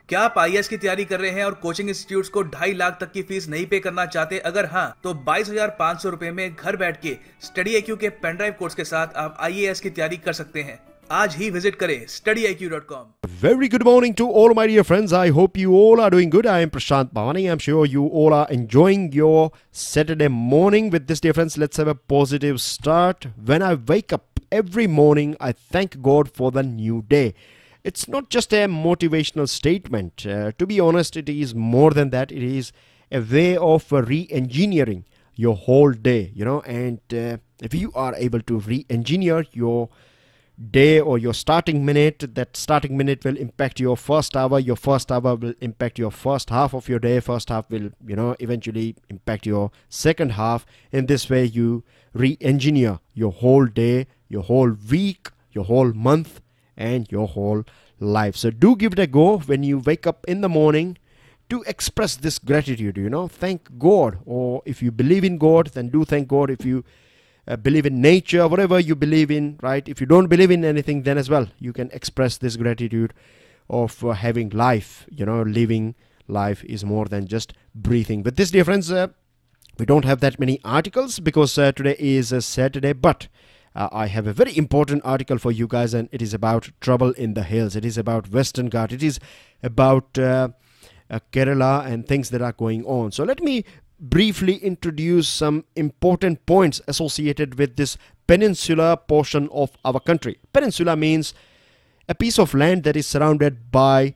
क्या आप आईएएस की तैयारी कर रहे हैं और कोचिंग इंस्टीट्यूट्स को 2.5 लाख तक की फीस नहीं पे करना चाहते? अगर हाँ, तो 22,500 रुपए में घर बैठ के StudyIQ के पेनड्राइव कोर्स के साथ आप आईएएस की तैयारी कर सकते हैं। आज ही विजिट करें StudyIQ.com. Very good morning to all my dear friends. I hope you all are doing good. I am Prashant Bhavani. I'm sure you all are enjoying your Saturday morning with this, dear friends. Let's have a positive start. When I wake up every morning, I thank God for the new day. It's not just a motivational statement. To be honest, it is more than that. It is a way of re-engineering your whole day, and if you are able to re-engineer your day or your starting minute, that starting minute will impact your first hour. Your first hour will impact your first half of your day. First half will, eventually impact your second half. In this way, you re-engineer your whole day, your whole week, your whole month, and your whole life. So do give it a go when you wake up in the morning to express this gratitude, thank God. Or if you believe in God, then do thank God. If you believe in nature, whatever you believe in, right? If you don't believe in anything, then as well, you can express this gratitude of having life. Living life is more than just breathing. With this, dear friends, we don't have that many articles because today is a Saturday, but I have a very important article for you guys, and it is about trouble in the hills. It is about Western Ghat. It is about Kerala and things that are going on. So let me briefly introduce some important points associated with this peninsular portion of our country. Peninsula means a piece of land that is surrounded by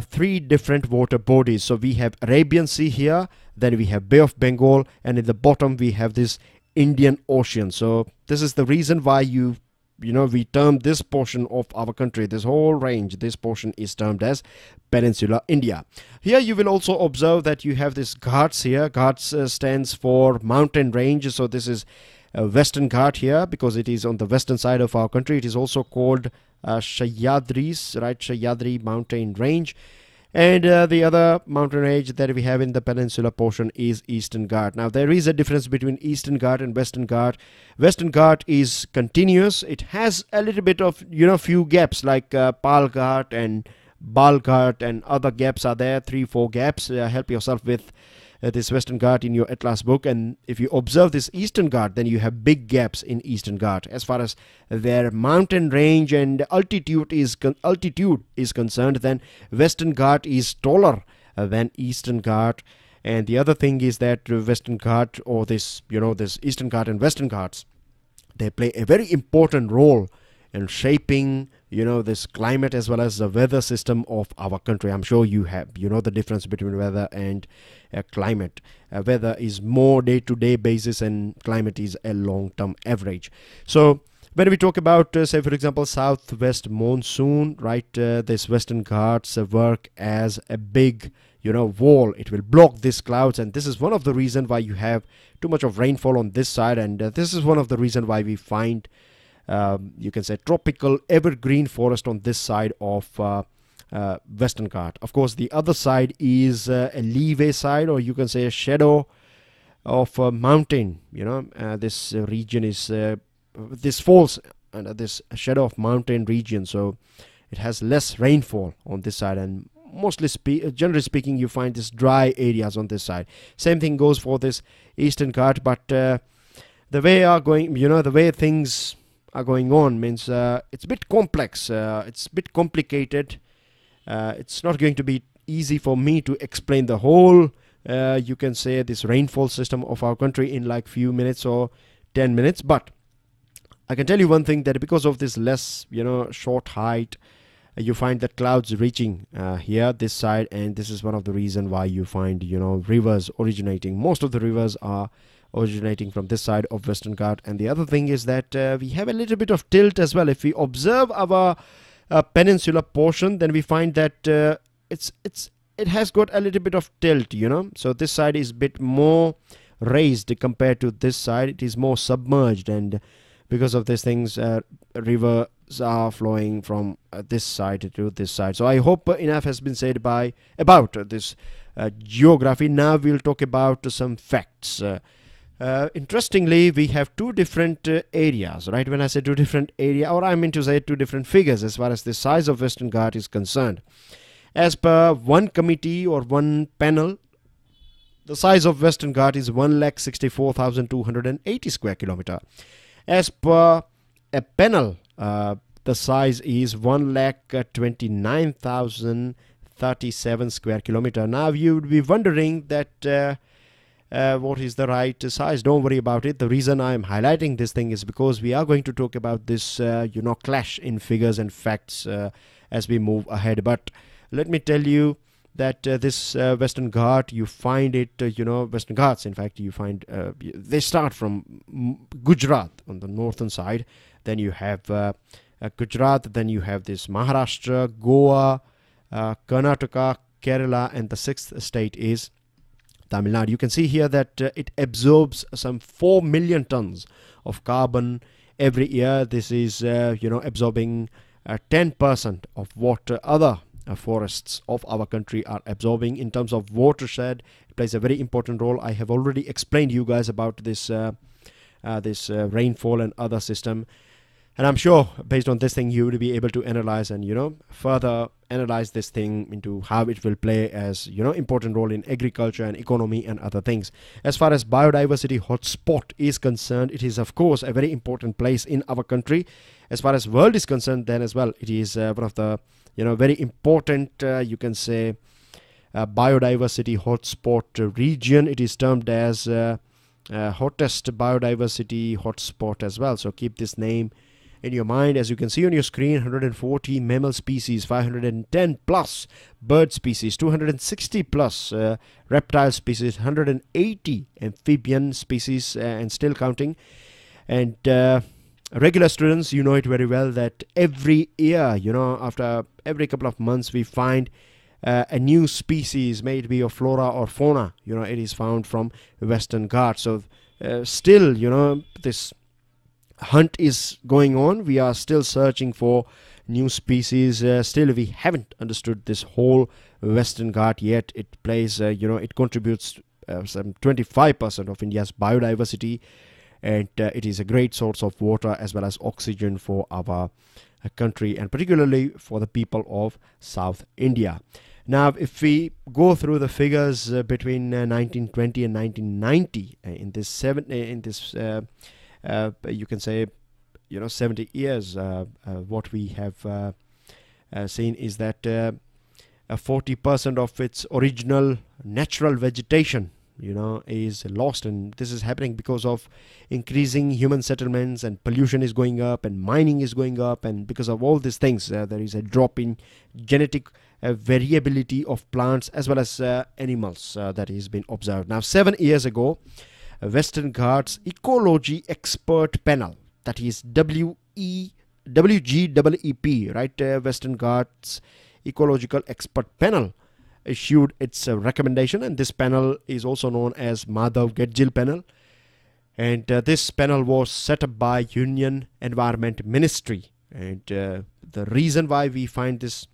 three different water bodies. So we have Arabian Sea here, then we have Bay of Bengal, and in the bottom we have this Indian Ocean. So this is the reason why we term this portion of our country, this whole range, this portion is termed as Peninsular India. Here you will also observe that you have this Ghats here. Ghats stands for mountain range. So this is Western Ghat here because it is on the western side of our country. It is also called Sahyadris, right? Sahyadri mountain range. And the other mountain range that we have in the peninsular portion is Eastern Ghat. Now, there is a difference between Eastern Ghat and Western Ghat. Western Ghat is continuous. It has a little bit of, few gaps like Pal Ghat and Bal Ghat and other gaps are there, 3-4 gaps. Help yourself with this Western Ghat in your Atlas book. And if you observe this Eastern Ghat, then you have big gaps in Eastern Ghat. As far as their mountain range and altitude is concerned, then Western Ghat is taller than Eastern Ghat. And the other thing is that Western Ghat, or this Eastern Ghat and Western Ghats, they play a very important role in shaping this climate as well as the weather system of our country. I'm sure you have the difference between weather and climate. Weather is more day-to-day basis and climate is a long-term average. So when we talk about say for example southwest monsoon, right, this Western Ghats work as a big wall. It will block these clouds, and this is one of the reason why you have too much of rainfall on this side, and this is one of the reason why we find you can say tropical evergreen forest on this side of Western Ghat. Of course, the other side is a leeway side, or you can say a shadow of a mountain. This region is this falls under this shadow of mountain region, so it has less rainfall on this side, and mostly generally speaking, you find this dry areas on this side. Same thing goes for this Eastern Ghat, but the way things are going on means it's a bit complex, it's a bit complicated. It's not going to be easy for me to explain the whole you can say this rainfall system of our country in like few minutes or 10 minutes, but I can tell you one thing, that because of this less short height, you find that clouds reaching here this side, and this is one of the reason why you find rivers originating. Most of the rivers are originating from this side of Western Ghat. And the other thing is that we have a little bit of tilt as well. If we observe our peninsular portion, then we find that it has got a little bit of tilt, so this side is a bit more raised compared to this side. It is more submerged, and because of these things, rivers are flowing from this side to this side. So I hope enough has been said about this geography. Now we'll talk about some facts. Interestingly, we have two different areas, right? When I say two different area, or I mean to say two different figures as far as the size of Western Ghat is concerned. As per one committee or one panel, the size of Western Ghat is 1,64,280 square kilometer. As per a panel, the size is 1,29,037 square kilometer. Now you would be wondering that what is the right size. Don't worry about it. The reason I am highlighting this thing is because we are going to talk about this clash in figures and facts as we move ahead. But let me tell you that this Western Ghat, you find it, Western Ghats, in fact, you find they start from Gujarat on the northern side. Then you have Gujarat, then you have this Maharashtra, Goa, Karnataka, Kerala, and the sixth state is Tamil Nadu. You can see here that it absorbs some 4 million tons of carbon every year. This is, absorbing 10% of what other forests of our country are absorbing. In terms of watershed, it plays a very important role. I have already explained you guys about this rainfall and other system, and I'm sure based on this thing you will be able to analyze and further analyze this thing into how it will play as important role in agriculture and economy and other things. As far as biodiversity hotspot is concerned, it is of course a very important place in our country. As far as world is concerned, then as well it is one of the very important you can say biodiversity hotspot region. It is termed as hottest biodiversity hotspot as well, so keep this name in your mind. As you can see on your screen, 140 mammal species, 510 plus bird species, 260 plus reptile species, 180 amphibian species, and still counting. And regular students, you know it very well that every year, after every couple of months, we find a new species, may it be of flora or fauna, it is found from Western Ghats. So still, this hunt is going on. We are still searching for new species. Still we haven't understood this whole Western Ghat yet. It plays, it contributes some 25% of India's biodiversity, and it is a great source of water as well as oxygen for our country, and particularly for the people of South India. Now, if we go through the figures between 1920 and 1990, you can say 70 years, what we have seen is that 40% of its original natural vegetation is lost, and this is happening because of increasing human settlements, and pollution is going up, and mining is going up, and because of all these things there is a drop in genetic variability of plants as well as animals that has been observed. Now, 7 years ago, Western Ghats Ecology Expert Panel, that is WGEEP, right? Western Ghats Ecological Expert Panel issued its recommendation, and this panel is also known as Madhav Gadgil panel, and this panel was set up by Union Environment Ministry. And the reason why we find this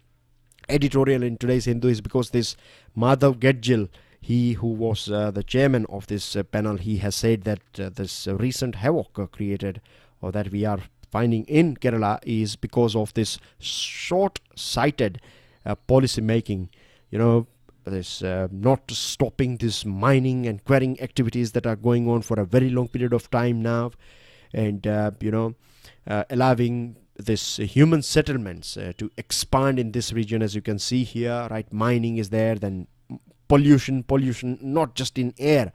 editorial in today's Hindu is because this Madhav Gadgil, he who was the chairman of this panel, he has said that this recent havoc created, or that we are finding in Kerala, is because of this short-sighted policy making. This not stopping this mining and quarrying activities that are going on for a very long period of time now, and allowing this human settlements to expand in this region. As you can see here, right, mining is there, then pollution not just in air,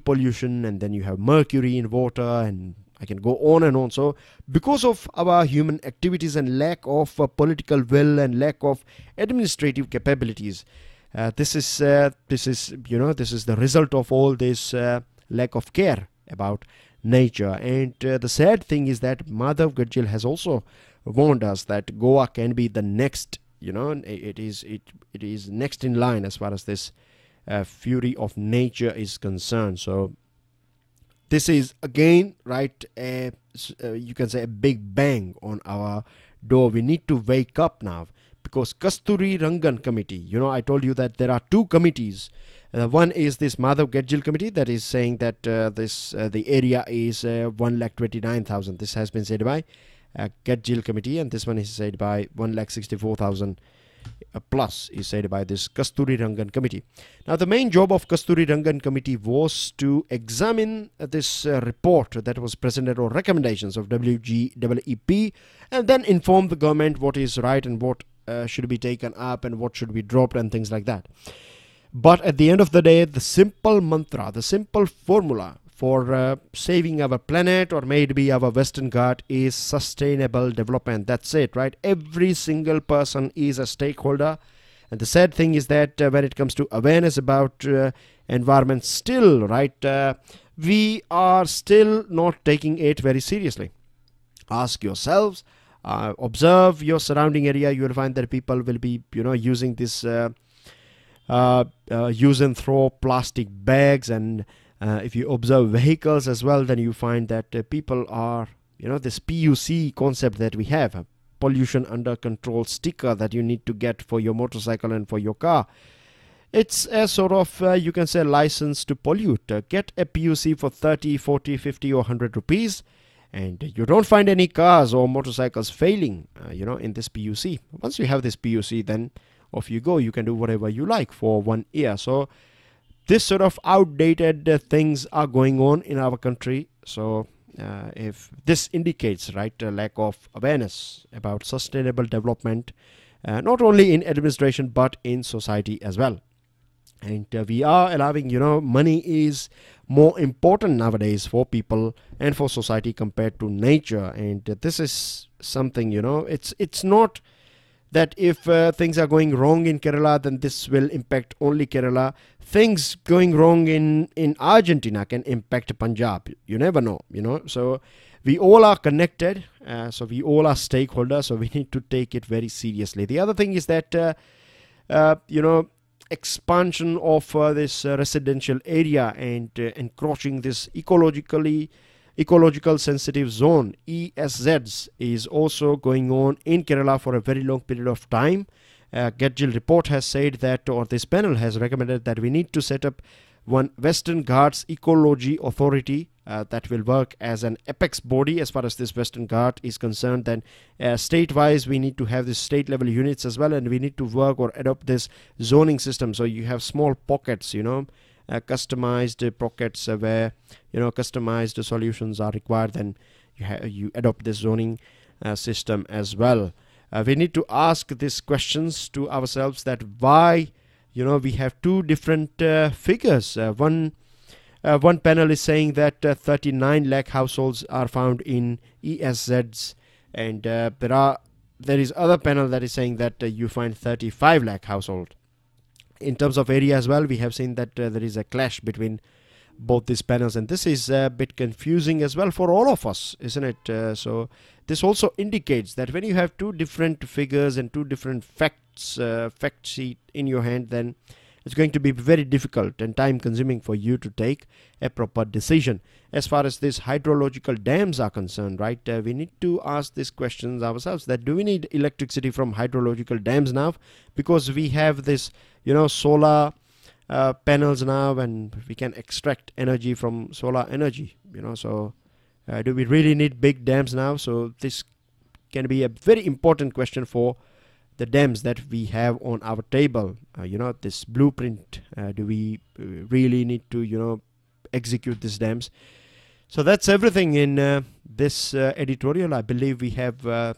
pollution, and then you have mercury in water, and I can go on and on. So because of our human activities and lack of political will and lack of administrative capabilities, this is the result of all this lack of care about nature. And the sad thing is that Madhav Gadgil has also warned us that Goa can be the next, it is next in line as far as this fury of nature is concerned. So this is again, right, you can say a big bang on our door. We need to wake up now, because Kasturi Rangan committee, I told you that there are two committees. One is this Madhav Gadgil committee that is saying that the area is 1,29,000. This has been said by Gadgil committee, and this one is said by 1,64,000 plus is said by this Kasturi Rangan committee. Now the main job of Kasturi Rangan committee was to examine this report that was presented, or recommendations of WGEEP, and then inform the government what is right and what should be taken up and what should be dropped and things like that. But at the end of the day, the simple mantra, the simple formula for saving our planet, or maybe our Western Ghat, is sustainable development. That's it, right? Every single person is a stakeholder. And the sad thing is that when it comes to awareness about environment, still, right, we are still not taking it very seriously. Ask yourselves, observe your surrounding area. You will find that people will be, using this use and throw plastic bags, and if you observe vehicles as well, then you find that people are, this PUC concept that we have, a pollution under control sticker that you need to get for your motorcycle and for your car. It's a sort of, you can say, license to pollute. Get a PUC for 30, 40, 50 or 100 rupees, and you don't find any cars or motorcycles failing, in this PUC. Once you have this PUC, then off you go. You can do whatever you like for 1 year. So this sort of outdated things are going on in our country. So if this indicates, right, a lack of awareness about sustainable development, not only in administration but in society as well. And we are allowing, money is more important nowadays for people and for society compared to nature. And this is something, it's not that if things are going wrong in Kerala, then this will impact only Kerala. Things going wrong in Argentina can impact Punjab. You never know, So we all are connected. So we all are stakeholders. So we need to take it very seriously. The other thing is that, expansion of this residential area and encroaching this ecological sensitive zone, ESZs, is also going on in Kerala for a very long period of time. Getjil report has said that, or this panel has recommended that we need to set up one Western Ghats Ecology Authority that will work as an apex body as far as this Western Ghat is concerned. Then state-wise, we need to have this state-level units as well, and we need to work or adopt this zoning system. So you have small pockets, customized pockets where customized solutions are required. Then you adopt this zoning system as well. We need to ask these questions to ourselves, that why we have two different figures. One panel is saying that 39 lakh households are found in ESZs, and there is other panel that is saying that you find 35 lakh households. In terms of area as well, we have seen that there is a clash between both these panels, and this is a bit confusing as well for all of us, isn't it? So this also indicates that when you have two different figures and two different fact sheet in your hand, then it's going to be very difficult and time consuming for you to take a proper decision. As far as these hydrological dams are concerned, right, we need to ask these questions ourselves, that do we need electricity from hydrological dams now, because we have this solar panels now, and we can extract energy from solar energy, so do we really need big dams now? So this can be a very important question for the dams that we have on our table. This blueprint, do we really need to execute these dams? So that's everything in this editorial. I believe we have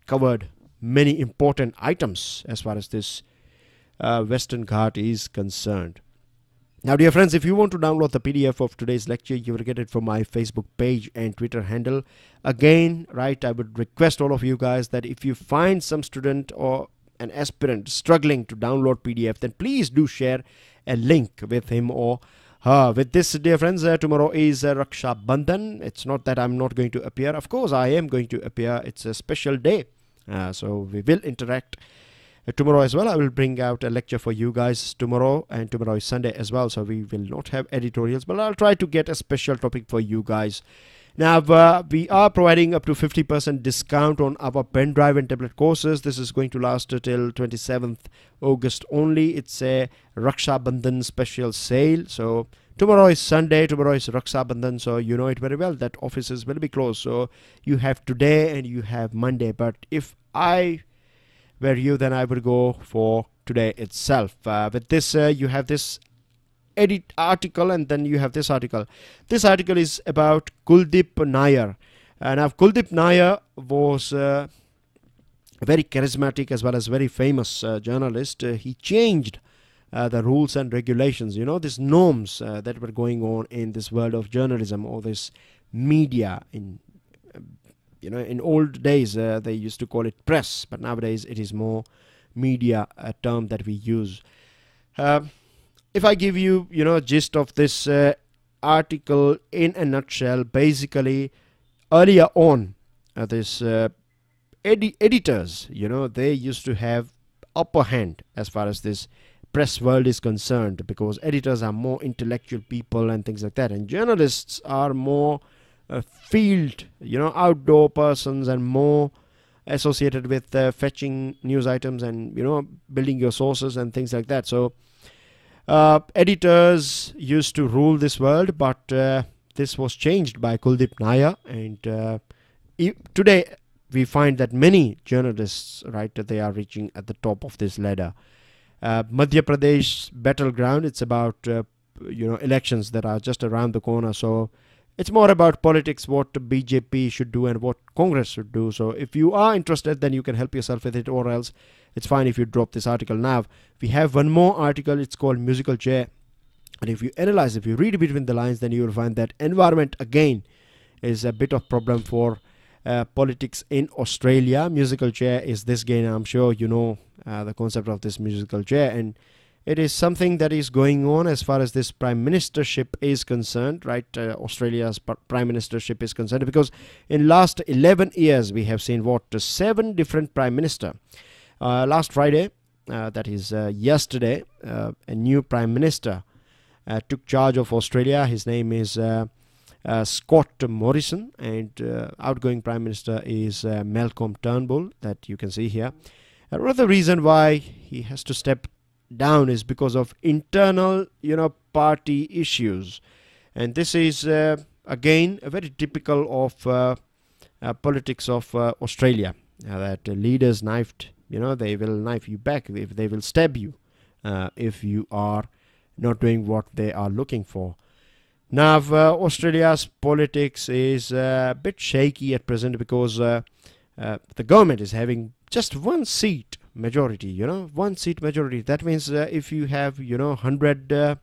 covered many important items as far as this Western Ghat is concerned. Now, dear friends, if you want to download the PDF of today's lecture, you will get it from my Facebook page and Twitter handle. Again, right, I would request all of you guys that if you find some student or an aspirant struggling to download PDF, then please do share a link with him or her. With this, dear friends, tomorrow is Raksha Bandhan. It's not that I'm not going to appear. Of course, I am going to appear. It's a special day. So we will interact. Tomorrow as well, I will bring out a lecture for you guys tomorrow, and tomorrow is Sunday as well, so we will not have editorials, but I'll try to get a special topic for you guys. Now, we are providing up to 50% discount on our pen drive and tablet courses. This is going to last till 27th August only. It's a Raksha Bandhan special sale. So tomorrow is Sunday, tomorrow is Raksha Bandhan, so you know it very well that offices will be closed. So you have today and you have Monday, but if I were you, then I would go for today itself. With this, you have this edit article, and then you have this article. This article is about Kuldeep Nair. Now, Kuldeep Nair was a very charismatic as well as very famous journalist. He changed the rules and regulations, these norms that were going on in this world of journalism or this media. In old days they used to call it press, but nowadays it is more media, a term that we use. If I give you gist of this article in a nutshell, basically earlier on this editors, they used to have upper hand as far as this press world is concerned, because editors are more intellectual people and things like that, and journalists are more field, outdoor persons, and more associated with fetching news items and building your sources and things like that. So editors used to rule this world, but this was changed by Kuldeep Nair, and today we find that many journalists, right, they are reaching at the top of this ladder. Madhya Pradesh battleground, it's about elections that are just around the corner, so it's more about politics, what BJP should do and what Congress should do. So if you are interested, then you can help yourself with it, or else it's fine if you drop this article. Now we have one more article, it's called Musical Chair, and if you analyze, if you read between the lines, then you will find that environment again is a bit of problem for politics in Australia. Musical chair is this game. I'm sure you know the concept of this musical chair, and it is something that is going on as far as this prime ministership is concerned, right? Australia's prime ministership is concerned, because in last 11 years we have seen 7 different prime minister. Last Friday, that is yesterday, a new prime minister took charge of Australia. His name is Scott Morrison, and outgoing Prime Minister is Malcolm Turnbull, that you can see here. Another reason why he has to step down is because of internal, party issues, and this is again very typical of politics of Australia. That leaders knifed, they will knife you back, if they will stab you if you are not doing what they are looking for. Now, Australia's politics is a bit shaky at present, because the government is having just one seat majority, one seat majority. That means if you have, 100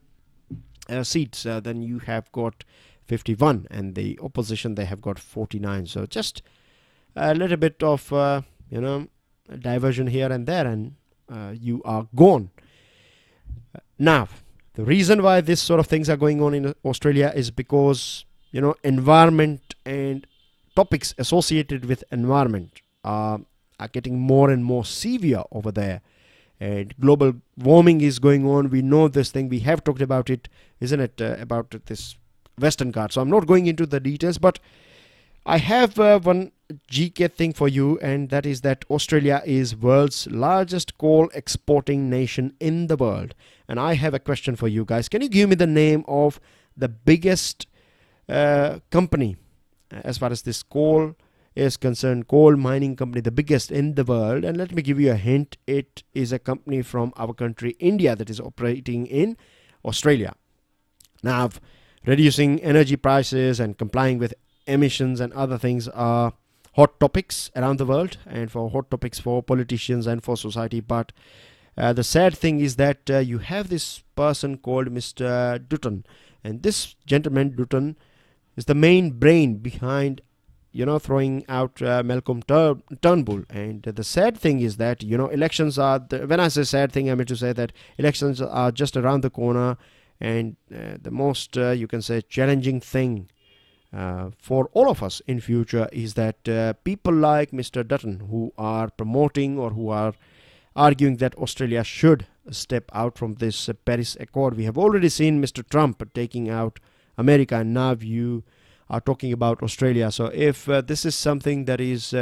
seats, then you have got 51, and the opposition, they have got 49. So just a little bit of, diversion here and there, and you are gone. Now, the reason why this sort of things are going on in Australia is because, environment and topics associated with environment are getting more and more severe over there. And global warming is going on. We know this thing. We have talked about it, isn't it, about this Western Ghats. So I'm not going into the details, but I have one GK thing for you, and that is that Australia is world's largest coal exporting nation in the world. And I have a question for you guys. Can you give me the name of the biggest company as far as this coal is concerned, coal mining company, the biggest in the world? And let me give you a hint. It is a company from our country, India, that is operating in Australia. Now, reducing energy prices and complying with emissions and other things are hot topics around the world, and for hot topics for politicians and for society. But the sad thing is that you have this person called Mr. Dutton, and this gentleman Dutton is the main brain behind throwing out Malcolm Turnbull. And the sad thing is that elections are when I say sad thing, I mean to say that elections are just around the corner, and the most you can say challenging thing for all of us in future is that people like Mr. Dutton, who are promoting or who are arguing that Australia should step out from this Paris Accord. We have already seen Mr. Trump taking out America, and now you are talking about Australia. So if this is something that is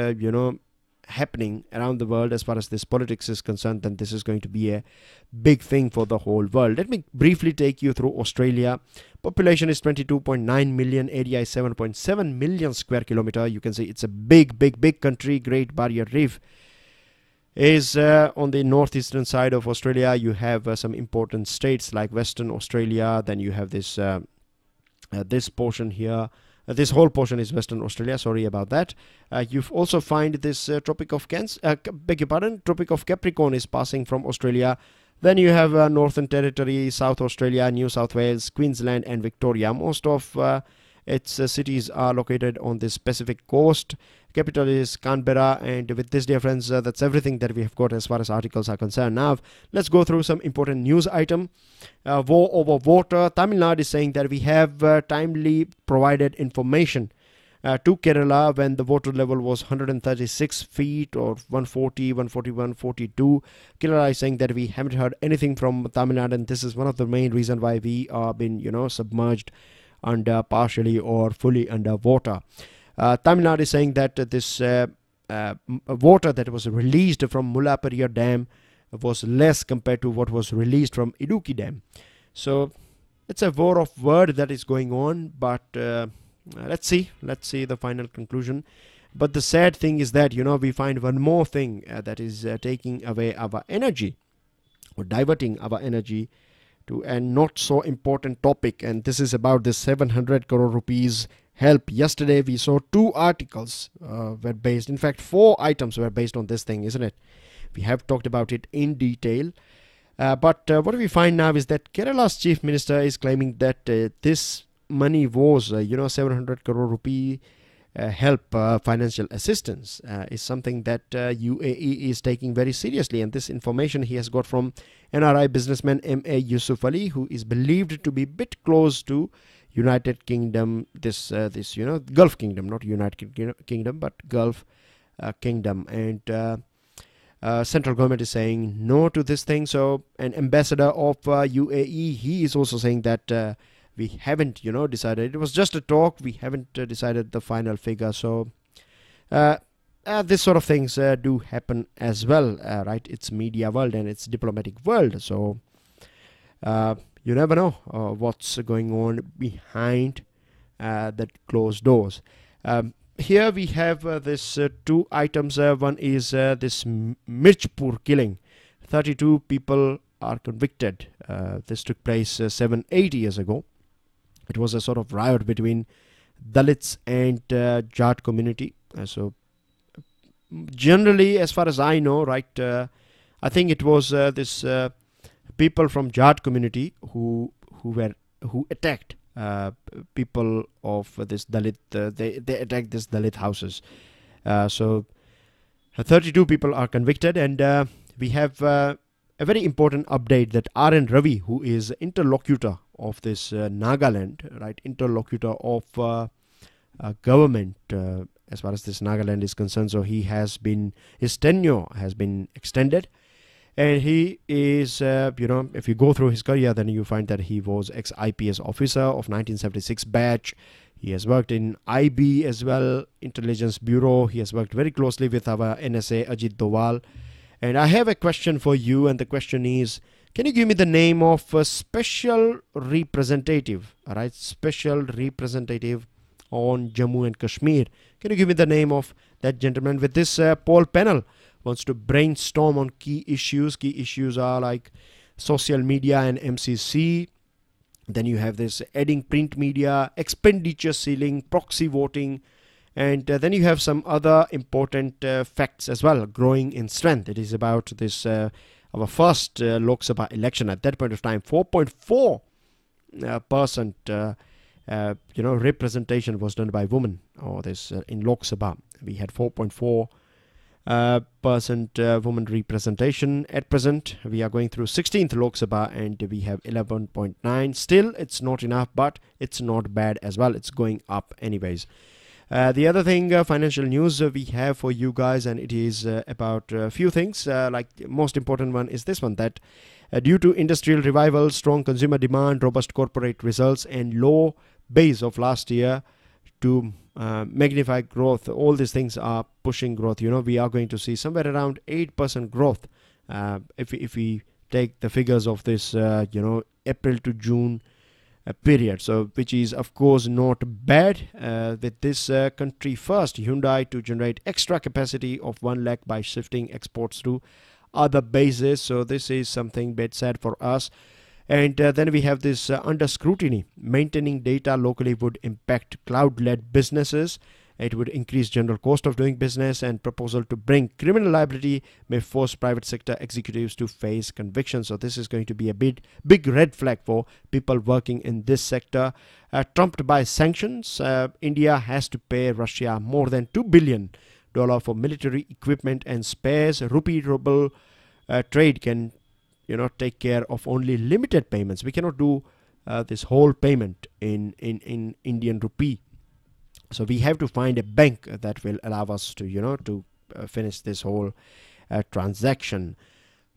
happening around the world as far as this politics is concerned, then this is going to be a big thing for the whole world. Let me briefly take you through Australia. Population is 22.9 million, area is 7.7 million square kilometer. You can see it's a big country. Great Barrier Reef is on the northeastern side of Australia. You have some important states like Western Australia. Then you have this this portion here. This whole portion is Western Australia. Sorry about that. You also find this Tropic of Tropic of Capricorn is passing from Australia. Then you have Northern Territory, South Australia, New South Wales, Queensland and Victoria. Most of its cities are located on this Pacific coast. Capital is Canberra, and with this, dear friends, that's everything that we have got as far as articles are concerned. Now, let's go through some important news item. War over water. Tamil Nadu is saying that we have timely provided information to Kerala when the water level was 136 feet or 140, 141, 42. Kerala is saying that we haven't heard anything from Tamil Nadu, and this is one of the main reasons why we are been, submerged under partially or fully underwater. Tamil Nadu is saying that this water that was released from Mullaperia Dam was less compared to what was released from Idukki Dam. So it's a war of word that is going on, but let's see the final conclusion. But the sad thing is that we find one more thing that is taking away our energy or diverting our energy to a not so important topic, and this is about the 700 crore rupees help. Yesterday we saw 2 articles were based, in fact 4 items were based on this thing, isn't it? We have talked about it in detail, but what we find now is that Kerala's chief minister is claiming that this money was 700 crore rupee help, financial assistance, is something that UAE is taking very seriously, and this information he has got from NRI businessman M.A. Yusuf Ali, who is believed to be a bit close to United Kingdom, this Gulf Kingdom, not United Kingdom, but Gulf Kingdom, and central government is saying no to this thing. So an ambassador of UAE, he is also saying that we haven't decided, it was just a talk, we haven't decided the final figure. So this sort of things do happen as well, right? It's media world and it's diplomatic world, so you never know what's going on behind that closed doors. Here we have this 2 items. One is this Mirchpur killing. 32 people are convicted. This took place 7-8 years ago. It was a sort of riot between Dalits and Jat community. So generally, as far as I know, right, I think it was this people from Jat community who attacked people of this Dalit. They attacked this Dalit houses. So 32 people are convicted, and we have a very important update that R.N. Ravi, who is interlocutor of this Nagaland, right, interlocutor of government as far as this Nagaland is concerned. So his tenure has been extended, and he is, if you go through his career, then you find that he was ex-IPS officer of 1976 batch. He has worked in IB as well, Intelligence Bureau. He has worked very closely with our NSA Ajit Doval. And I have a question for you, and the question is, can you give me the name of a special representative, all right, special representative on Jammu and Kashmir? Can you give me the name of that gentleman? With this poll panel wants to brainstorm on key issues. Key issues are like social media and MCC. Then you have this adding print media, expenditure ceiling, proxy voting, and then you have some other important facts as well, growing in strength. It is about this our first Lok Sabha election. At that point of time, 4.4% representation was done by women, or this in Lok Sabha. We had 4.4% women representation. At present, we are going through 16th Lok Sabha and we have 11.9. Still, it's not enough, but it's not bad as well. It's going up anyways. The other thing, financial news we have for you guys, and it is about a few things. Like the most important one is this one, that due to industrial revival, strong consumer demand, robust corporate results, and low base of last year to magnify growth, all these things are pushing growth. We are going to see somewhere around 8% growth if we take the figures of this April to June period. So which is of course not bad. With this country first Hyundai to generate extra capacity of 1 lakh by shifting exports to other bases. So this is something bit sad for us. And then we have this under scrutiny. Maintaining data locally would impact cloud-led businesses. It would increase general cost of doing business, and proposal to bring criminal liability may force private sector executives to face conviction. So this is going to be a big red flag for people working in this sector. Trumped by sanctions, India has to pay Russia more than $2 billion for military equipment and spares. Rupee-ruble trade can take care of only limited payments. We cannot do this whole payment in Indian rupee. So we have to find a bank that will allow us to finish this whole transaction.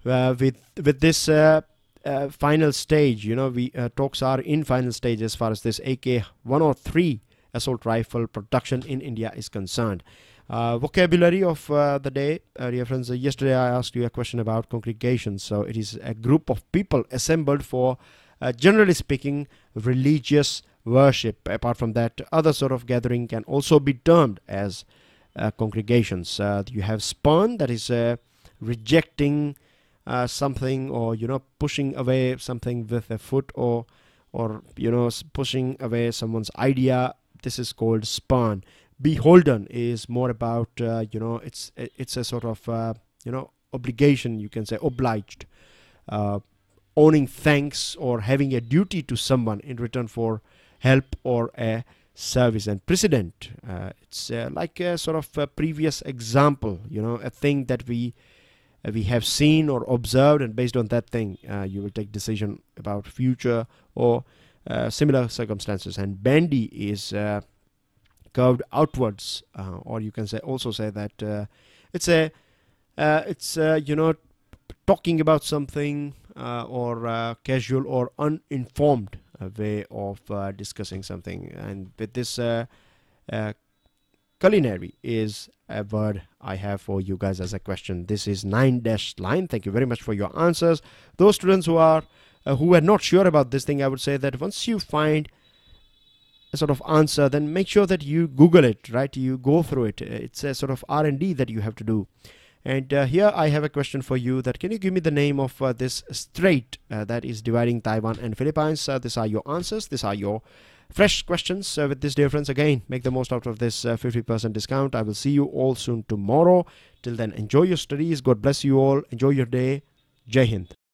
With this final stage, we talks are in final stage as far as this AK-103 assault rifle production in India is concerned. Vocabulary of the day, dear friends. Yesterday I asked you a question about congregation. So it is a group of people assembled for, generally speaking, religious worship. Apart from that, other sort of gathering can also be termed as congregations. You have spurn, that is rejecting something, or pushing away something with a foot, or pushing away someone's idea. This is called spurn. Beholden is more about it's a sort of obligation, you can say, obliged, owning thanks or having a duty to someone in return for help or a service. And precedent, it's like a sort of a previous example, a thing that we have seen or observed, and based on that thing you will take decision about future or similar circumstances. And bandy is curved outwards, or you can also say that it's talking about something, or casual or uninformed way of discussing something. And with this culinary is a word I have for you guys as a question. This is 9-line. Thank you very much for your answers. Those students who are not sure about this thing, I would say that once you find a sort of answer, then make sure that you Google it, right? You go through it. It's a sort of R&D that you have to do. And here I have a question for you, that can you give me the name of this strait that is dividing Taiwan and Philippines? These are your answers. These are your fresh questions. With this, dear friends, again, make the most out of this 50% discount. I will see you all soon tomorrow. Till then, enjoy your studies. God bless you all. Enjoy your day. Jai Hind.